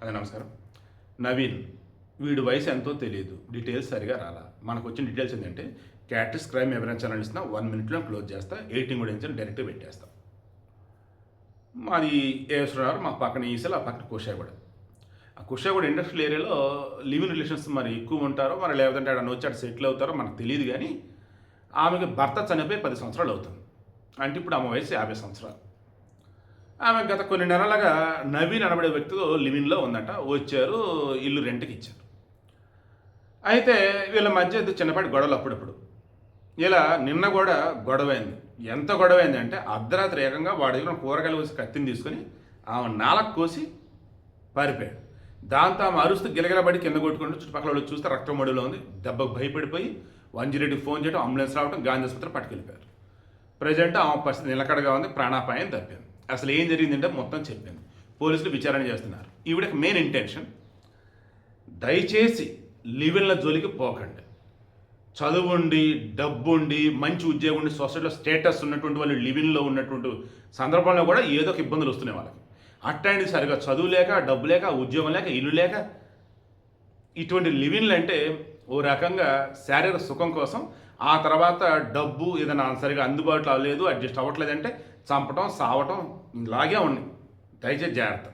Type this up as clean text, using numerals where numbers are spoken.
అదే నమస్కారం. నవీన్ వీడి వయసు ఎంతో తెలియదు, డీటెయిల్స్ సరిగా రాలా. మనకు వచ్చిన డీటెయిల్స్ ఏంటంటే క్యాటరిస్ క్రైమ్ ఎవిడెన్స్ ఛానల్ ఇస్తున్నా 1 minute క్లోజ్ చేస్తా, ఎడిటింగ్ కూడా ఇచ్చిన డైరెక్ట్గా పెట్టేస్తా. మాది ఏఎస్ఆర్, మా పక్కన ఈసెల్, ఆ పక్కన కుషాగూడ. ఆ కుషాగూడ ఇండస్ట్రియల్ ఏరియాలో లివింగ్ రిలేషన్స్ మరి ఎక్కువ ఉంటారో మరి లేదంటే ఆడ వచ్చి సెటిల్ అవుతారో మనకు తెలియదు. కానీ ఆమెకి భర్త చనిపోయి 10 సంవత్సరాలు అవుతుంది. అంటే ఇప్పుడు ఆమె వయసు 50 సంవత్సరాలు. ఆమె గత కొన్ని నెలలుగా నవీన్ అనబడే వ్యక్తితో లివిన్లో ఉందట. వచ్చారు, ఇల్లు రెంట్కి ఇచ్చారు. అయితే వీళ్ళ మధ్య చిన్నపాటి గొడవలు అప్పుడప్పుడు. ఇలా నిన్న కూడా గొడవైంది. ఎంత గొడవైంది అంటే అర్ధరాత్రి ఏకంగా వాడి దగ్గర కూరగాయలు కోసి కత్తిని తీసుకొని ఆమె నాలకు కోసి పారిపోయాడు. దాంతో ఆమె అరుస్తూ గిలగిలబడి కింద కొట్టుకుంటూ చుట్టుపక్కల వాళ్ళు చూస్తే రక్తం మడులో ఉంది. దెబ్బకు భయపడిపోయి 108కి ఫోన్ చేయడం, అంబులెన్స్ రావడం, గాంధీ ఆసుపత్రి పట్టుకెళ్ళిపోయారు. ప్రజెంట్ ఆమె పరిస్థితి నిలకడగా ఉంది, ప్రాణాపాయం తప్పింది. అసలు ఏం జరిగిందంటే మొత్తం చెప్పింది. పోలీసులు విచారణ చేస్తున్నారు. ఈవిడకి మెయిన్ ఇంటెన్షన్, దయచేసి లివిన్ల జోలికి పోకండి. చదువుండి, డబ్బుండి, మంచి ఉద్యోగం ఉండి, సొసైటీలో స్టేటస్ ఉన్నటువంటి వాళ్ళు లివిన్లో ఉన్నటువంటి సందర్భంలో కూడా ఏదో ఒక ఇబ్బందులు వస్తున్నాయి వాళ్ళకి. అట్లాంటి సరిగా చదువు లేక, డబ్బు లేక, ఉద్యోగం లేక, ఇల్లు లేక, ఇటువంటి లివిన్లు అంటే ఓ రకంగా శారీరక సుఖం కోసం, ఆ తర్వాత డబ్బు ఏదైనా సరిగా అందుబాటులో లేదు, అడ్జస్ట్ అవ్వట్లేదంటే చంపటం, సావటం ఇలాగే ఉన్నాయి. దయచేసి జాగ్రత్త.